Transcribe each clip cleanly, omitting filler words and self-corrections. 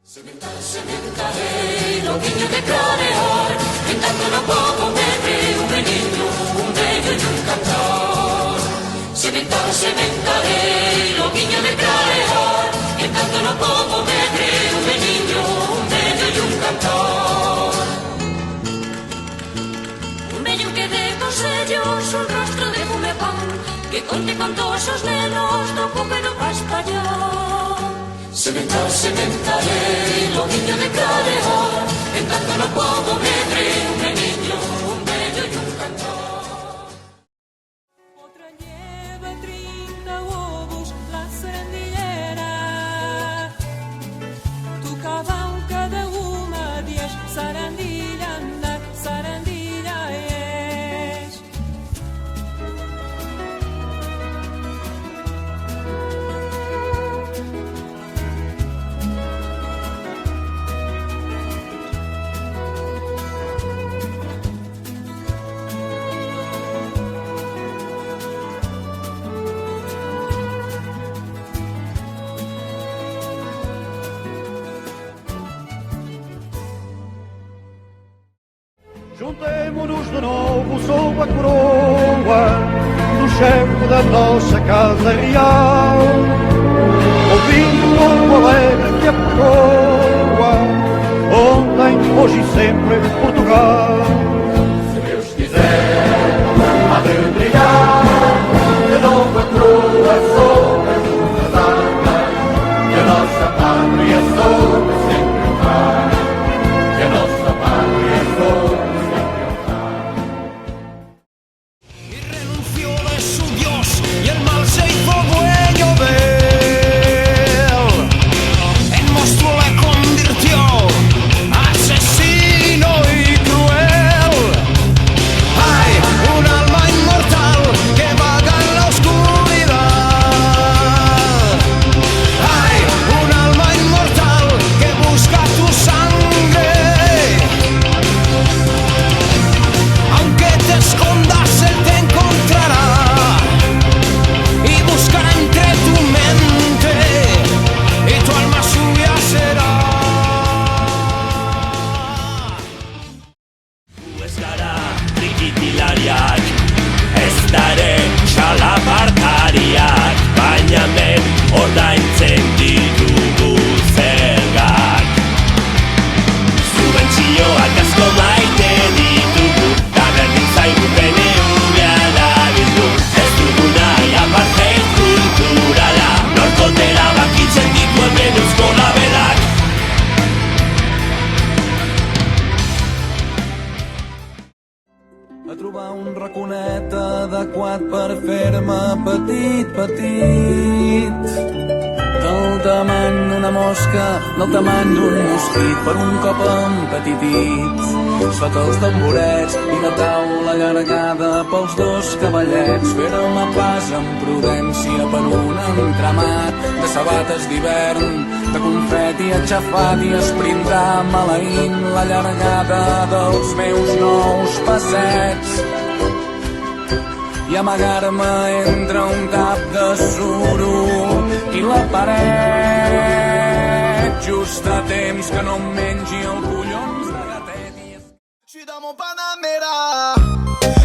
Cementaré los niños de Clarear, cantando no puedo ver un niño, un bello y un cantor. Cementaré los niños de Clarear, cantando no puedo ver un niño, un bello y un cantor. Un bello que dé consejos, un rostro de fumepán, que conte con todos os nenos do copero castellán. Cementaré los niños de Clarear, en tanto no puedo ver un niño, un bello y un cantor. Otra lleva 30 ovos, la serendillera. Tu caval cada una 10, sarandilla anda, sarandilla es. Juntemo-nos de novo sob a coroa do chefe da nossa casa real, ouvindo o povo alegre que apoiou ontem, hoje e sempre Portugal. Se Deus quiser, há de brilhar de novo a coroa sobre as lutas altas, que a nossa pátria sobre sempre honrar, que a nossa pátria sobre a trobar un raconet adequat per fer-me petit, petit. Del tamany d'una mosca, del tamany d'un mosquit, per un cop empetitit. Sota els tamborets i la taula allargada pels dos cavallets, fer-me pas amb prudència per un entramat de sabates d'hivern, de confeti aixafat i esprindar maleint la llargada dels meus nous passets i amagar-me entre un tap de suro i la paret just a temps que no em mengi el collons de gatet. J'suis dans mon Panamera,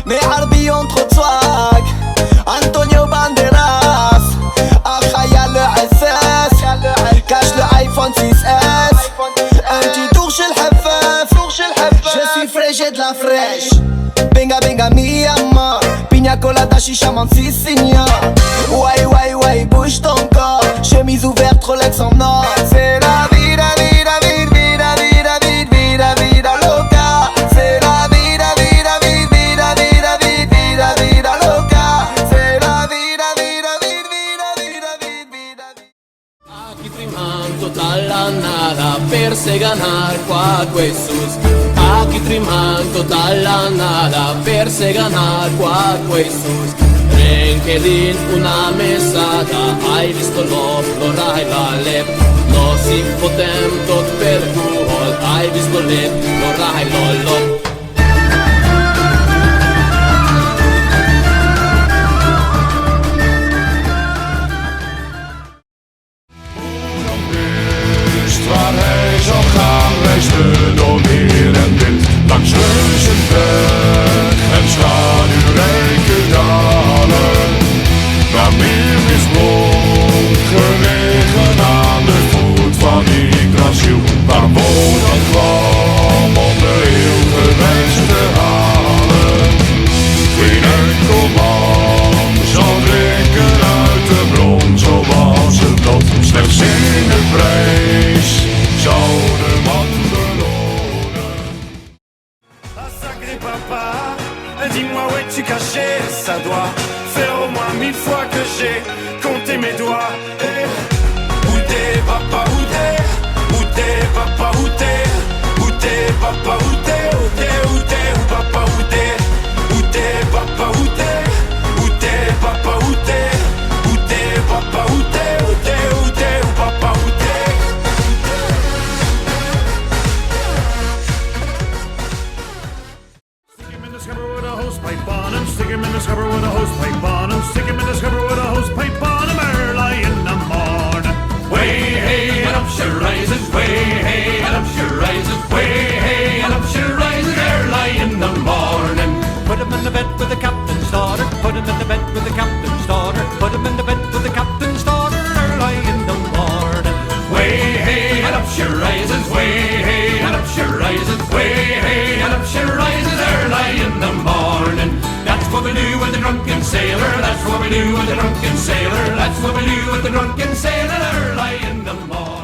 mes Hardy ont trop de swag, Antonio Banderas, Akhaya le SS, cache le iPhone 6S, un petit tour chez le Hafaf, je suis fraîche et de la fraîche, benga benga mi amor, pina colada chicha mansisigna, ouais ouais ouais bouge ton corps, chemise ouverte Rolex en or, c'est la vida vida vida vida vida vida vida vida loca, c'est la vida vida vida vida vida vida vida loca, c'est la vida vida vida vida vida vida. Aquí trimando dalla nada per se ganar 4 pesos. Aquí trimando dalla nada per se ganar 4 pesos. LinkedIn una mesada, hai visto l'hora e la lep. No si fotem tot per Google, hai visto l'hora e l'ollo. Stvaraj she rises way, hey, and up she rises way, hey, and up she rises early in the morning. That's what we do with the drunken sailor, that's what we do with the drunken sailor, that's what we do with the drunken sailor early in the morning.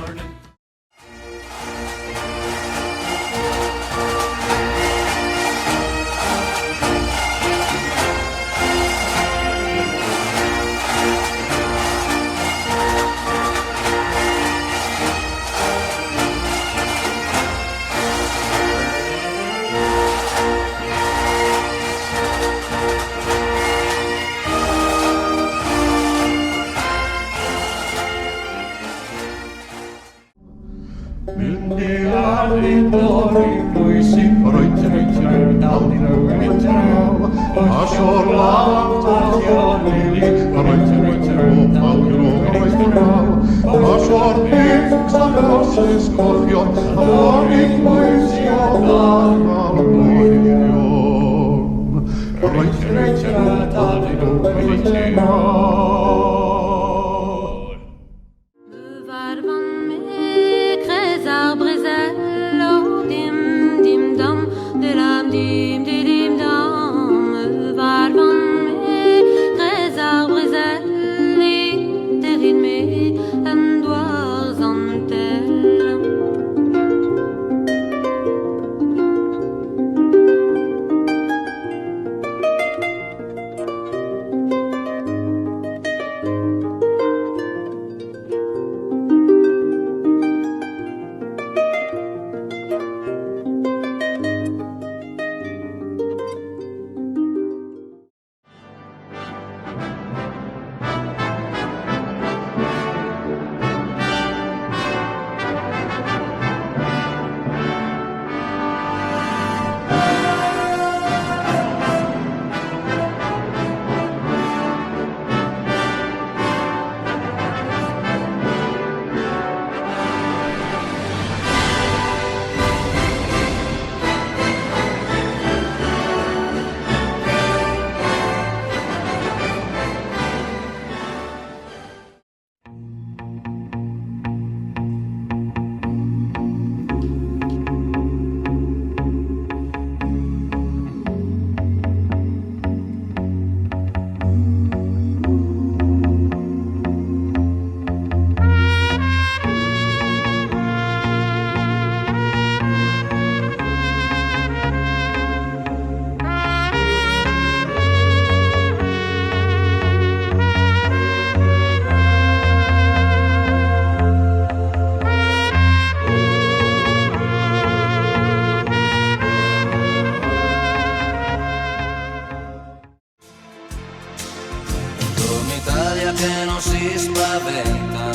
Che non si spaventa,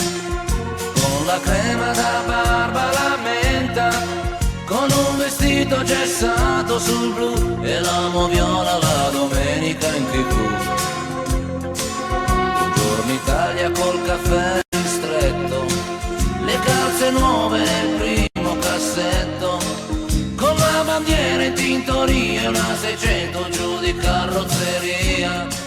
con la crema da barba la menta, con un vestito gessato sul blu e l'amo viola la domenica in TV. Buongiorno Italia col caffè ristretto, le calze nuove nel primo cassetto, con la bandiera in tintoria e una 600 giù di carrozzeria.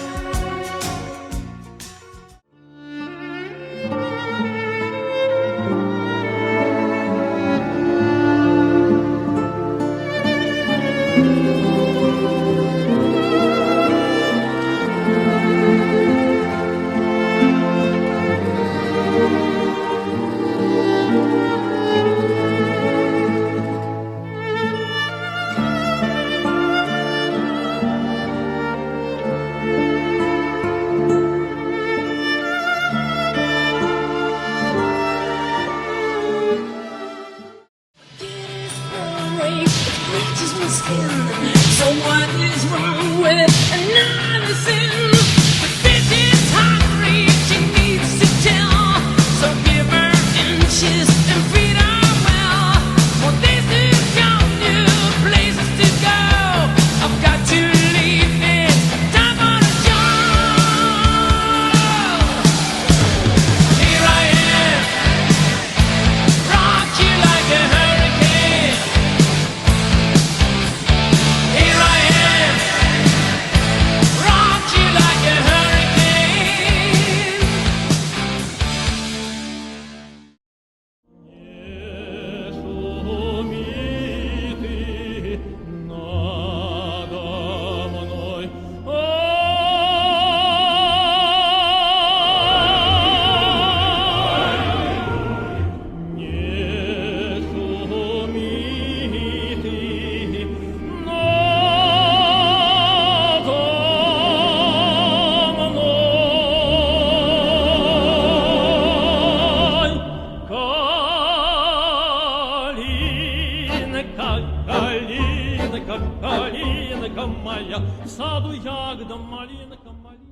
So what is wrong with another sin? The bitch is hungry, she needs to tell. So give her inches and feed her well. More days to come, new places to go. I've got to leave, it's time for the job. Here I am, rock you like a hurricane. Here I am, rock you like калинка моя, в саду ягода малинка, малинка.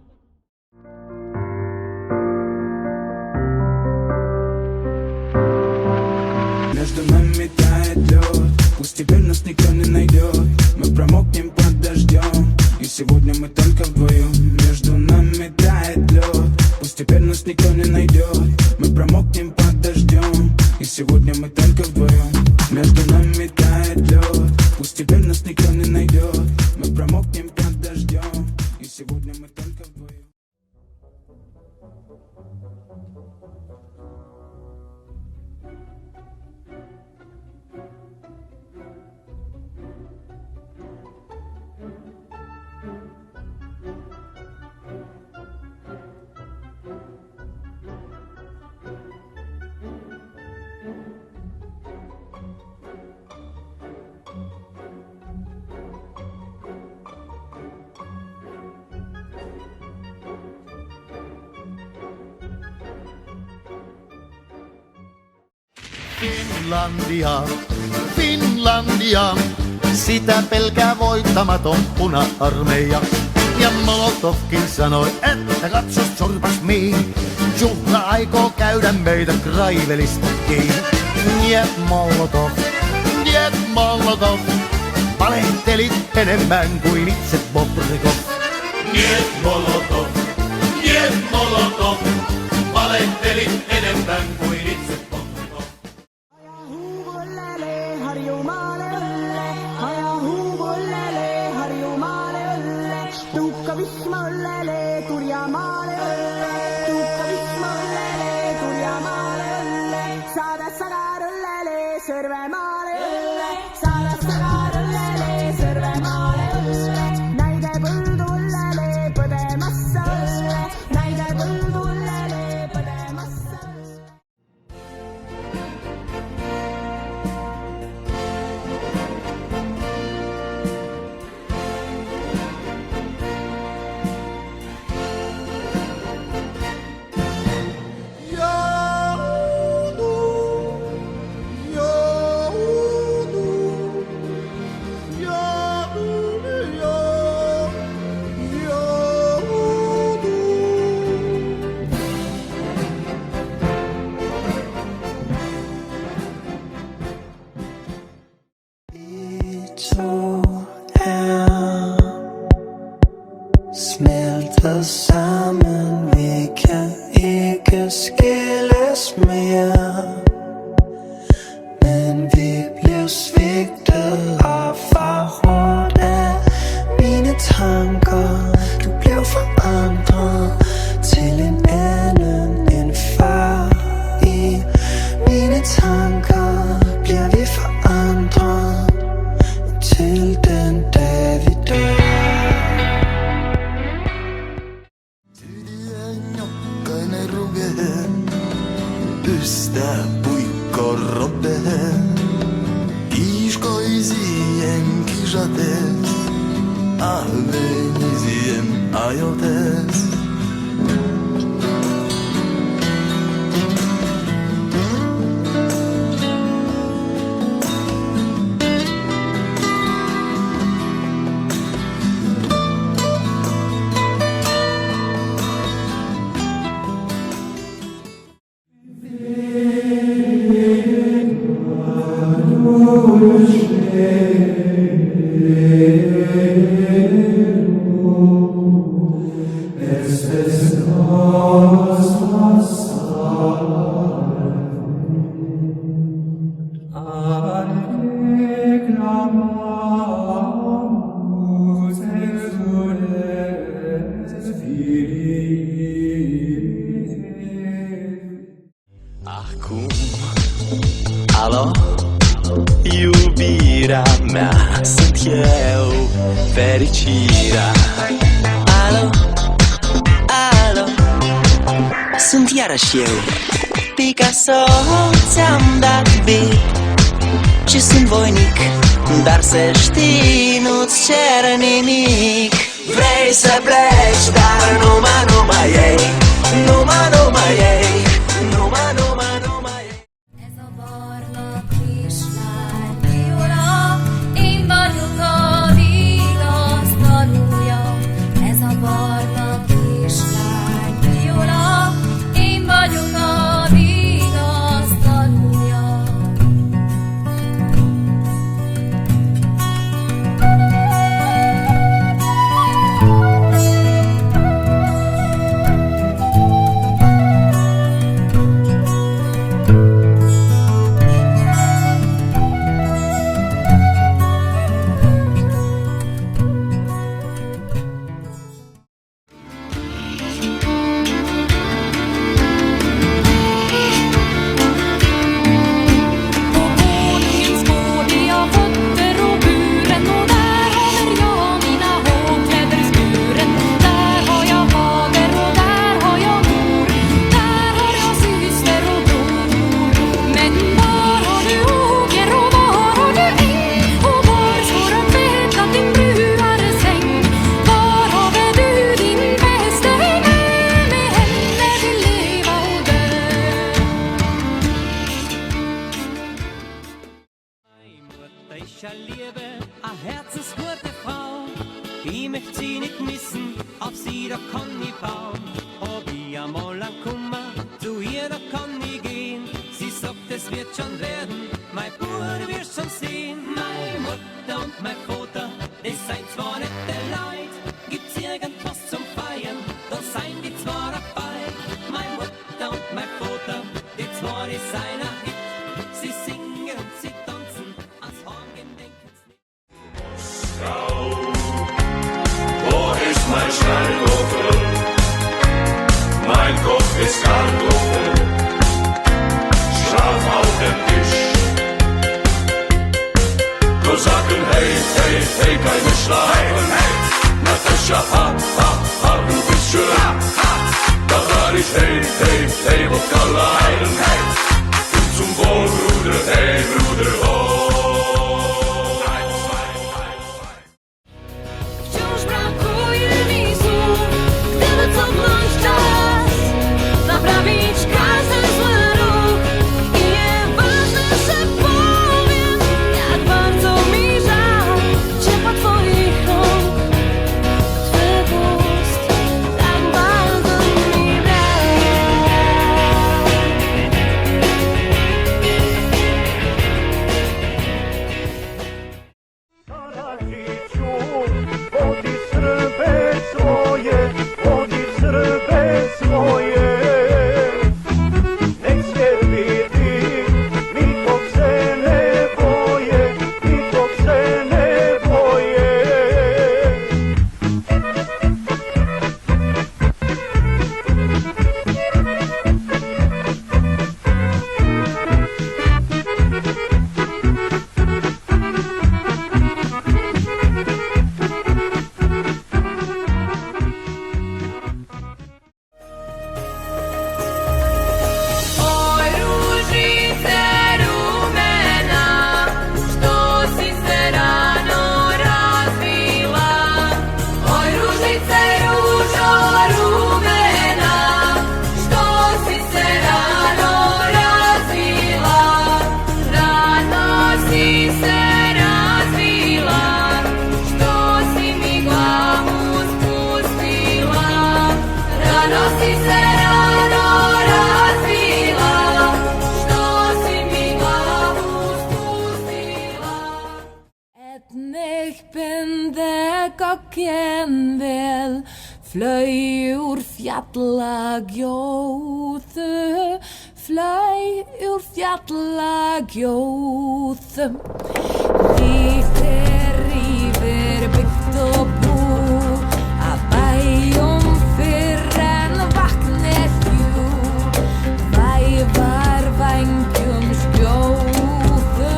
Между нами тает лед, пусть теперь нас никто не найдет. Мы промокнем под дождем, и сегодня мы только вдвоем. Между нами тает лед, пусть теперь нас никто не найдет. Мы промокнем под дождем, и сегодня мы только вдвоем. Между нами тает лед, пусть теперь нас никто не найдет. Мы промокнем под дождем, и сегодня мы только вдвоем. Finlandia, Finlandia, sitä pelkää voittamaton puna-armeija. Ja Molotovkin sanoi, että katsos surpas miin, Juhla aikoo käydä meitä Kraivelista kiinni. Niet Molotov, valehtelit enemmän kuin itse Bobrikov. Niet Molotov, valehtelit enemmän kuin itse Bobrikov. Harjumaale õlle, aja huubollele, Harjumaale õlle, tuhka vihma õllele, Turjamaale õlle, tuhka vihma õllele, Turjamaale õlle, saada sagar õllele, Sõrvemaale õlle, saada sagar õllele, Sõrvemaale õlle, näide põldu õllele, põdemassa õlle, näide põldu õllele, põdemassa õlle. Smelter sammen, vi kan ikke skilles mere. Men vi blev svigtet og forrådt af mine tanker. Du blev forandret til en anden end før. I mine tanker bliver vi forandret til den dag vi dør. Üste puikorrobe Kiskoisien kisates Ahvenisien ajotes Acum, alo, iubirea mea, sunt eu, fericirea. Alo, alo, sunt iarăși eu, Picasso, ți-am dat beat și sunt voinic, dar să știi, nu-ți cer nimic. Vrei să pleci, dar numai ei, numai ei, numai ei. Ez a barna kislány, Viola, én vagyok a Ich liebe a herzensgute Frau. Ich möcht sie nicht missen, auf sie da kann ich bauen. Ob ich einmal lang Kummer, zu ihr da kann ich gehen. Sie sagt, es wird schon werden, mein Bruder wird schon sehen. Meine Mutter und mein Vater, das seien zwar nette Leute. Gibt's irgendwas zum Feiern, da seien die zwar dabei. Meine Mutter und mein Vater, die zwar die seien ein Hit. Sie singen und sie tanzen, ans Heimgehen denken's nicht. Wo ist mein Steinkoffel? Mein Kopf ist Kartoffel. Schlaf auf dem Tisch. Kosaken, hey, hey, hey, keine schlafen. Natascha, ha, ha, ha, du bist schön. Da war ich, hey, hey, hey, Wodka leiden. Und zum Wohl, Bruder, hey, Bruder, oh. Wciąż brakuje mi słów, gdyby cofnąć czas, naprawić każdy zły ruch. I nieważne, że powiem, jak bardzo mi żal ciepła twoich rąk, twych ust, tak bardzo mi Karaliću, vodi Srbe svoje, vodi Srbe svoje. Nek svijet vidi, nikog se ne boje, nikog se ne boje. Oj, ružice rumena, što si se rano razvila. Oj, ružice, ružo rumena, što si se rano razvila. Rano si se razvila, što si mi glavu spustila. Rano si se rano razvila, što si mi glavu spustila. Ich bin der kokken vel, flöj ur fjallagjóðu, flöj ur fjallagjóðu. Líkt yfir byggt og bú, að bæjum fyrr en vatnið hjú, vævar vængjum skjóðu,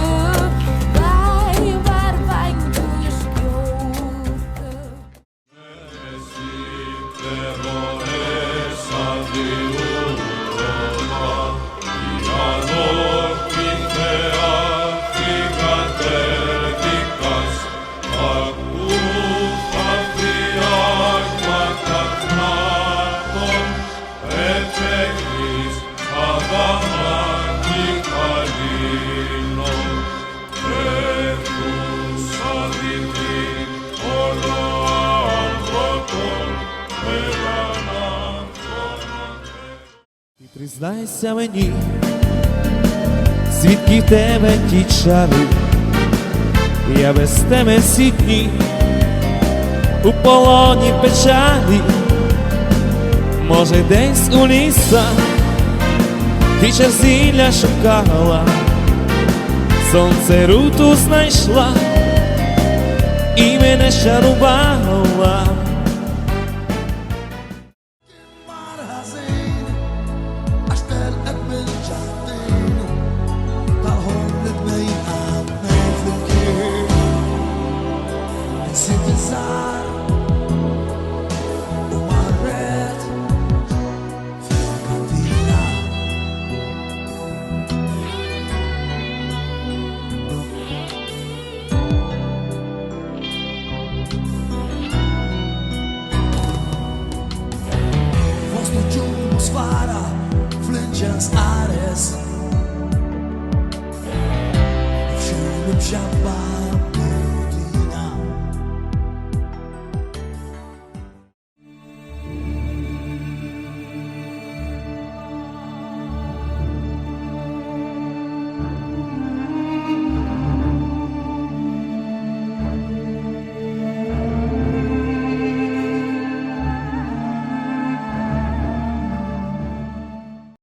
vævar vængjum skjóðu. Признайся мені, звідки в тебе ті чари, я без тебе всі дні у полоні печалі. Може, десь у лісах ти зілля шукала, сонце руту знайшла і мене чарувала.